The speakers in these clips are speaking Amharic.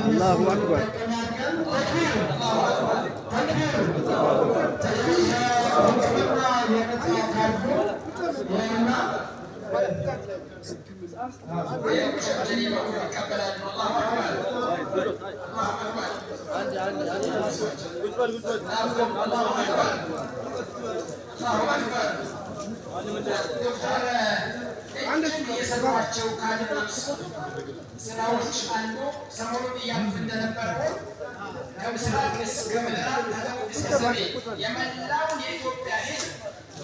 الله أكبر. የሰሯቸው ካድሬዎች ስራዎች አንዱ ሰሞኑን እያሉት እንደነበረው ከምስራቅ እስከ ምዕራብ እስከ ሰሜን የመላውን የኢትዮጵያ ሕዝብ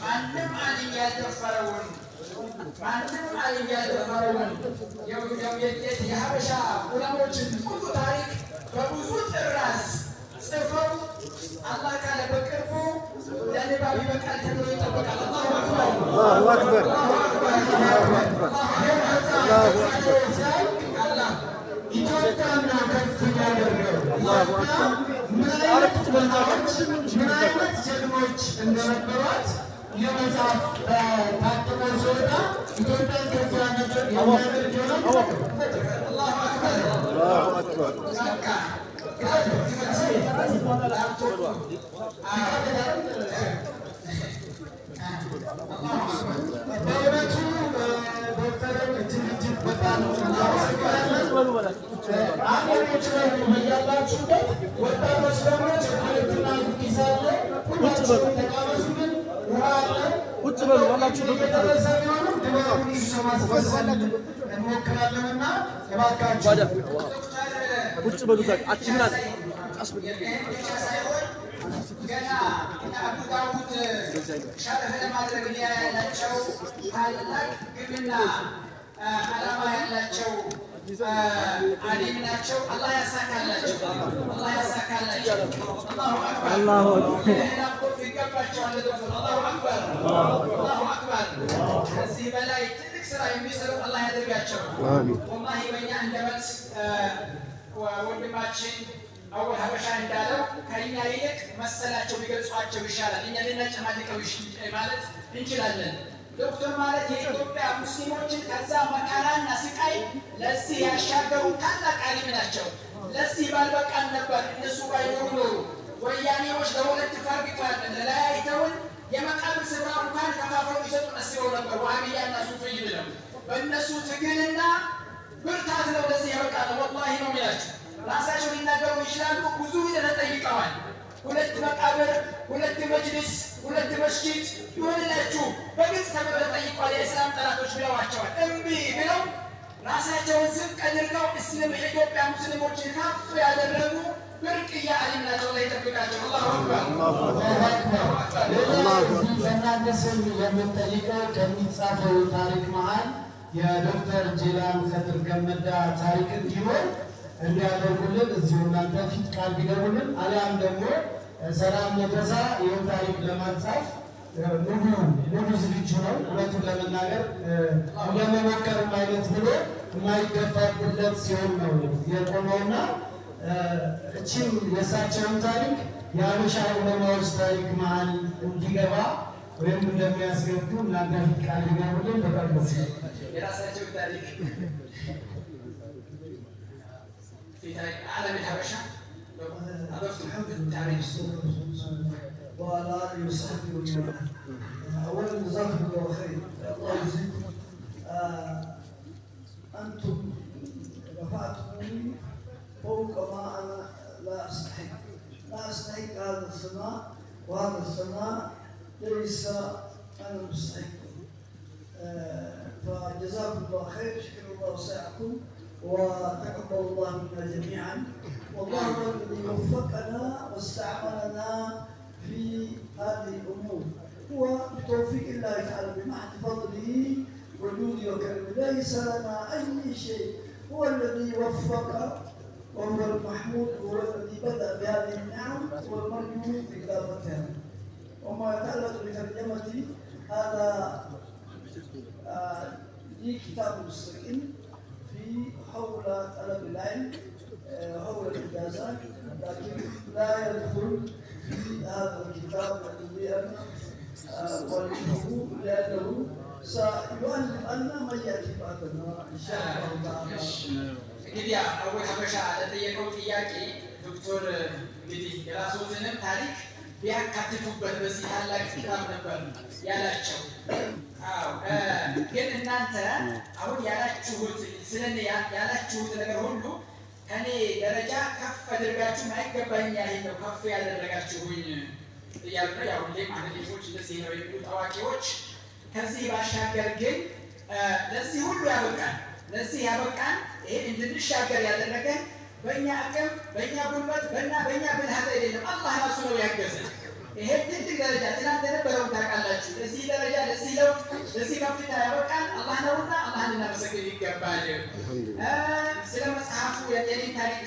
ማንም አልይ ያልደፈረውን የሀበሻ ዑለሞችን ሁሉ ታሪክ በብዙ ጥራዝ ጽፈው አላህ ካለ በቅርቡ ለንባብ ይበቃል ተብሎ ይጠበቃል። الله أكبر. الله أكبر. ኢትዮጵያና ከፍተኛ ያደርገው ምን አይነት ጀግኖች እንደነበሯት የመጽሐፍ ታጥቆ ሲወጣ ኢትዮጵያን ከፍ ያደርግ የሚያደርግ ይሆናል። አላሁ አክበር። الله أكبር. በእውነቱ ዶክተርን እጅግ በጣም እናመሰግናለን። አገሮች ላይ ያላችሁበት ወጣቶች ደግሞ ቸኮሌትና ኩኪስ አለ። ሁላችሁም ተቃመሱልን። ውሃ አለ። የደረሰ ቢሆንም ድባቡን ለማስመሰል እንሞክራለንና እባካችሁ ቁጭ በሉ አትምናት ገና አቡ ዳውድ ሸርህ ለማድረግ ያላቸው ታላቅ ግብና ዓላማ ያላቸው አሊም ናቸው። አላህ ያሳካላቸው። አላሁ አክበር። ይገባቸዋል። አላሁ አክበር። ከዚህ በላይ ትልቅ ስራ የሚሰሩ አላህ ያደርጋቸው። ወላሂ በእኛ እንደበት ወንድማችን አወል ሀበሻ እንዳለው ከእኛ ይልቅ መሰላቸው ቢገልጿቸው ይሻላል። እኛ ልናጨማልቀው ማለት እንችላለን። ዶክተር ማለት የኢትዮጵያ ሙስሊሞችን ከዛ መከራና ስቃይ ለዚህ ያሻገሩ ታላቅ አሊም ናቸው። ለዚህ ባልበቃን ነበር እነሱ ባይኖሩ ኖሩ ወያኔዎች ለሁለት ፈርግተዋል። ለያይተውን የመቃብር ስፍራ እንኳን ከፋፈሩ ይሰጡን አስበው ነበር። ዋሃብያና ሱፍይ ብለው በእነሱ ትግልና ብርታት ነው ለዚህ ያበቃ ነው። ወላሂ ነው የሚላቸው ራሳቸው ሊናገሩ ይችላሉ። ብዙ ጊዜ ተጠይቀዋል። ሁለት መቃብር፣ ሁለት መጅልስ፣ ሁለት መስጂድ ይሆንላችሁ በግልጽ ተብለው ተጠይቋል። የእስላም ጠላቶች ብለዋቸዋል። እምቢ ብለው ራሳቸውን ዝቅ አድርገው የኢትዮጵያ ሙስሊሞችን ከፍ ያደረጉ ብርቅዬ አሊም ናቸው። ላይ ይጠብቃቸው። በእናንተ ስም የምንጠይቀው ከሚጻፈው ታሪክ መሀል የዶክተር ጄላን ከድር ገመዳ ታሪክ እንዲሆን እንዲያደርጉልን እዚሁ እናንተ ፊት ቃል ቢገቡልን፣ አሊያም ደግሞ ሰላም መድረሳ ይህን ታሪክ ለማጻፍ ሙሉ ዝግጁ ነው። እውነቱን ለመናገር እንደመሞከርም አይነት ብሎ የማይገፋበት ሲሆን ነው የቆመውና እቺም የእሳቸውን ታሪክ የሀበሻ ዑለማዎች ታሪክ መሀል እንዲገባ ወይም እንደሚያስገቡ እናንተ ፊት ቃል ቢገቡልን በጣም ደስ ይላል። የራሳቸው ታሪክ عالم الحبشة أضفتم في التاريخ ولا يصحب أولا جزاكم الله خير. الله يجزيكم. أنتم رفعتموني فوق ما أنا لا أستحق هذا الثناء، وهذا الثناء ليس أنا مستحق. فجزاكم الله خير. شكر الله سعيكم وتقبل الله منا جميعا. والله هو الذي وفقنا واستعملنا في هذه الامور، هو بتوفيق الله تعالى بمحض فضله وجوده وكرمه. ليس لنا اي شيء، هو الذي وفق وهو المحمود، هو الذي بدا بهذه النعم والمرجو في كتابتها. وما يتعلق بترجمتي هذا لي كتاب مستقل حول طلب العلم، حول الإجازات، لكن لا يدخل في هذا الكتاب الذي أنا أؤلفه لأنه سيؤلف لنا من يأتي بعدنا إن شاء الله تعالى. እንግዲህ አወል ሀበሻ ለጠየቀው ጥያቄ ዶክተር እንግዲህ የራስዎትንም ታሪክ ቢያካትቱበት በዚህ ታላቅ ኪታብ ነበር ያላቸው። ግን እናንተ አሁን ያላችሁት ስለኔ ያላችሁት ነገር ሁሉ ከኔ ደረጃ ከፍ አድርጋችሁ አይገባኝ ያህል ነው ከፍ ያደረጋችሁኝ እያሉ ነው። ያው ሁሌም አህሌቶች እንደዚህ ነው የሚሉት አዋቂዎች። ከዚህ ባሻገር ግን ለዚህ ሁሉ ያበቃል ለዚህ ያበቃን ይሄ እንድንሻገር ያደረገን በእኛ አቅም በእኛ ጉልበት በእኛ ብልሃት አይደለም፣ አላህ ራሱ ነው ያገዘን። ይሄ ትልቅ ደረጃ ትናንት የነበረውን ታውቃላችሁ። ለዚህ ደረጃ ለዚህ ለውጥ ለዚህ ከፍታ ያበቃን አላህ ነውና አላህን ልናመሰግን ይገባል። ስለ መጽሐፉ የኔ ታሪክ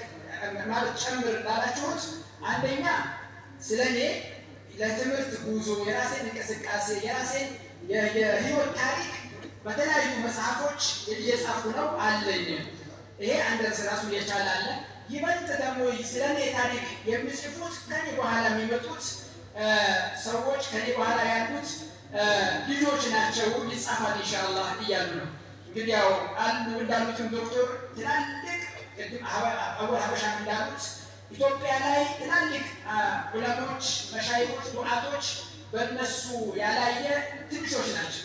ማለት ጨምር ላላችሁት አንደኛ ስለ እኔ ለትምህርት ጉዞ የራሴን እንቅስቃሴ የራሴን የህይወት ታሪክ በተለያዩ መጽሐፎች እየጻፉ ነው አለኝ። ይሄ አንድ ራሱ የቻለ አለ። ይበልጥ ደግሞ ስለ እኔ ታሪክ የሚጽፉት ከኔ በኋላ የሚመጡት ሰዎች ከኔ በኋላ ያሉት ልጆች ናቸው፣ ይጻፋል ኢንሻአላህ እያሉ ነው። እንግዲህ ያው አሉ እንዳሉትም ዶክተር ትላልቅ ቅድም አወል ሀበሻ እንዳሉት ኢትዮጵያ ላይ ትላልቅ ዑለሞች፣ መሻይኮች፣ ዱዓቶች በእነሱ ያላየ ትንሾች ናቸው።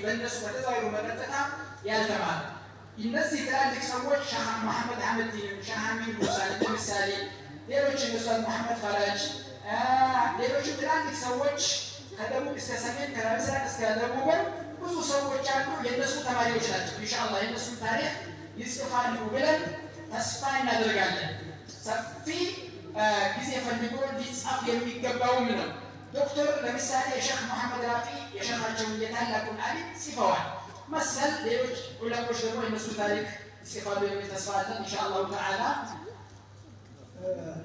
በእነሱ በተዛውሮ በቀጥታ ያልተማረ እነዚህ ትላልቅ ሰዎች ሻህ መሐመድ ሐመድን፣ ሻህ አሚን ሙሳ ለምሳሌ፣ ሌሎች ኡስታዝ መሐመድ ፈራጅ፣ ሌሎች ትላልቅ ሰዎች ከደቡብ እስከ ሰሜን ከምስራቅ እስከ ደቡብ ብዙ ሰዎች አሉ። የእነሱ ተማሪዎች ናቸው። ኢንሻአላህ የእነሱን ታሪክ ይጽፋሉ ብለን ተስፋ እናደርጋለን። ሰፊ ጊዜ ፈልጎ ሊጻፍ የሚገባውም ነው። ዶክተር ለምሳሌ የሼክ መሐመድ ራፊ የሼኻቸውን የታላቁን አሊም ጽፈዋል። መሰል ሌሎች ዑለሞች ደግሞ የእነሱ ታሪክ ይጽፋሉ የሚል ተስፋ አለን ኢንሻአላሁ ተዓላ።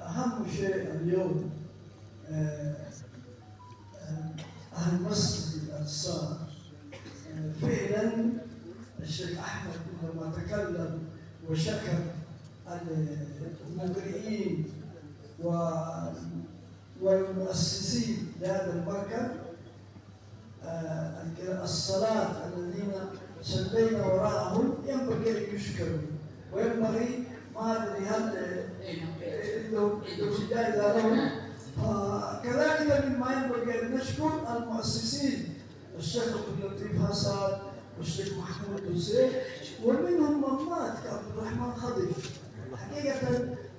أهم شيء اليوم أهل مسجد الأنصار فعلا الشيخ أحمد لما تكلم وشكر المقرئين والمؤسسين لهذا المركز الصلاة الذين صلينا وراءهم ينبغي أن يشكروا وينبغي ما أدري هل لو جائزة لهم. كذلك مما ينبغي أن نشكر المؤسسين الشيخ عبد اللطيف حسن والشيخ محمود حسين ومنهم من مات كعبد الرحمن خضر. حقيقة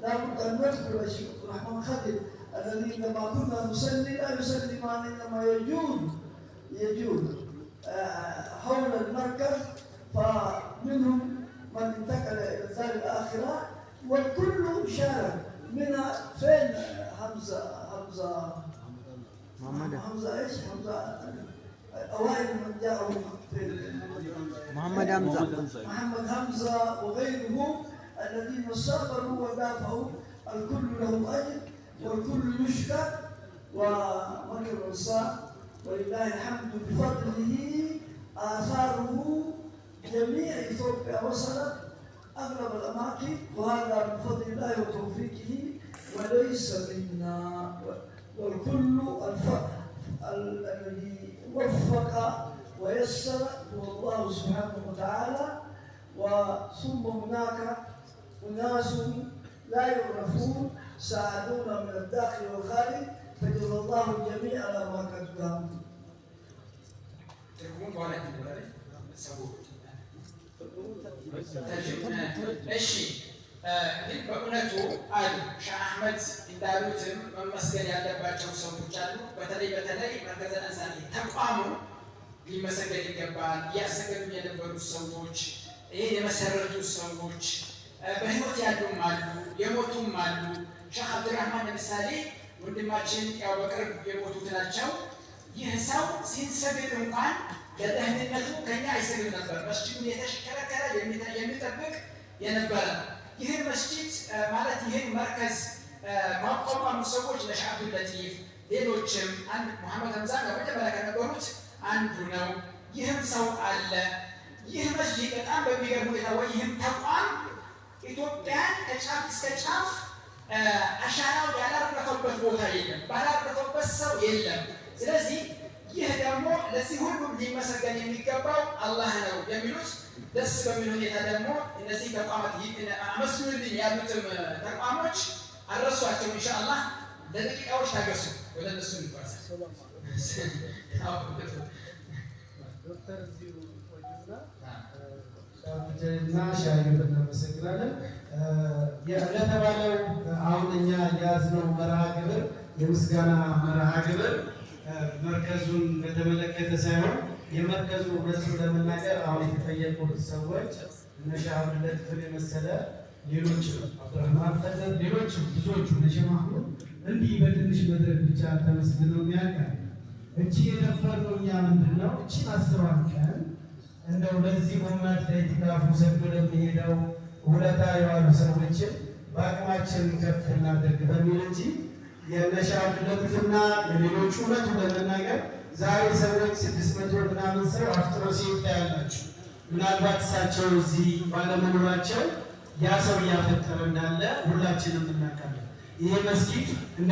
لابد أن نذكر الشيخ عبد الرحمن خضر الذي لما كنا نصلي لا يصلي معنا إنما يجول حول المركز، فمنهم من انتقل إلى الدار الآخرة والكل شارك. منها فين حمزة ايش؟ حمزة أوائل من جاءوا محمد حمزة وغيره الذين صبروا ودافعوا. الكل له أجر والكل يشكر ومكر الصاع ولله الحمد بفضله آثاره جميع إثيوبيا وصلت أغلب الأماكن وهذا من فضل الله وتوفيقه وليس منا. والكل الذي وفق ويسر هو الله سبحانه وتعالى. وثم هناك أناس لا يعرفون ساعدونا من الداخل والخارج فجزا الله الجميع على ما قدموا. እሺ ግን በእውነቱ አሉ ሼህ አህመድ እንዳሉትም መመስገን ያለባቸው ሰዎች አሉ። በተለይ መርከዘ አንሳር ተቋሙ ሊመሰገን ይገባል። እያሰገዱ የነበሩት ሰዎች፣ ይሄን የመሰረቱት ሰዎች በህይወት ያሉም አሉ የሞቱም አሉ። ሼህ አብዱራህማን ለምሳሌ ወንድማችን ያው በቅርብ የሞቱት ናቸው። ይህ ሰው ሲሰግድ እንኳን ለደህንነቱ ከኛ አይሰግድ ነበር። መስጂዱን የተሽከረከረ የሚጠብቅ የነበረ ይህን መስጂድ ማለት ይህን መርከዝ ማቋቋሙ ሰዎች ለሼህ አብዱልለጢፍ ሌሎችም አንድ መሐመድ ሐምዛ በመጀመሪያ ከነበሩት አንዱ ነው። ይህም ሰው አለ። ይህ መስጂድ በጣም በሚገርም ሁኔታ ይህም ተቋም ኢትዮጵያን ከጫፍ እስከ ጫፍ አሻራው ያላረፈበት ቦታ የለም፣ ባላረፈበት ሰው የለም። ስለዚህ ይህ ደግሞ ለዚህ ሁሉ ሊመሰገን የሚገባው አላህ ነው የሚሉት ደስ በሚል ሁኔታ ደግሞ እነዚህ ተቋማት አመስግኑልኝ ያሉትም ተቋሞች አልረሷቸውም። ኢንሻአላህ ለደቂቃዎች ታገሱ። ወደ እነሱ እንጓዝ። ዶክተር እዚሁ ቆዩና ሻዩን እናመሰግናለን። ለተባለው አሁን እኛ የያዝነው መርሃ ግብር የምስጋና መርሃ ግብር መርከዙን በተመለከተ ሳይሆን የመርከዙ እውነቱን ለመናገር አሁን የተጠየቁት ሰዎች እነ ሼህ አብዱልለጢፍን የመሰለ ሌሎች አብዱራህማን ፈዘል ሌሎች ብዙዎቹ ነሸማሁን እንዲህ በትንሽ መድረክ ብቻ ተመስግነው የሚያልቃል። እቺ የደፈርነው እኛ ምንድን ነው? እቺን 10 ቀን እንደው ለዚህ ኡመት ለኢትካፉ ሰግዶ ለሚሄደው ውለታ የዋሉ ሰዎችን በአቅማችን ከፍ እናድርግ በሚል እንጂ የነ ሼህ አብዱልለጢፍና የሌሎቹ እውነቱን ለመናገር ዛሬ ሰዎች 600 ምናምን ሰው አፍጥሮ ሲወጣ ያላችሁ ምናልባት እሳቸው እዚህ ባለመኖራቸው ያ ሰው እያፈጠረ እንዳለ ሁላችንም እናውቃለን። ይሄ መስጊድ እንደ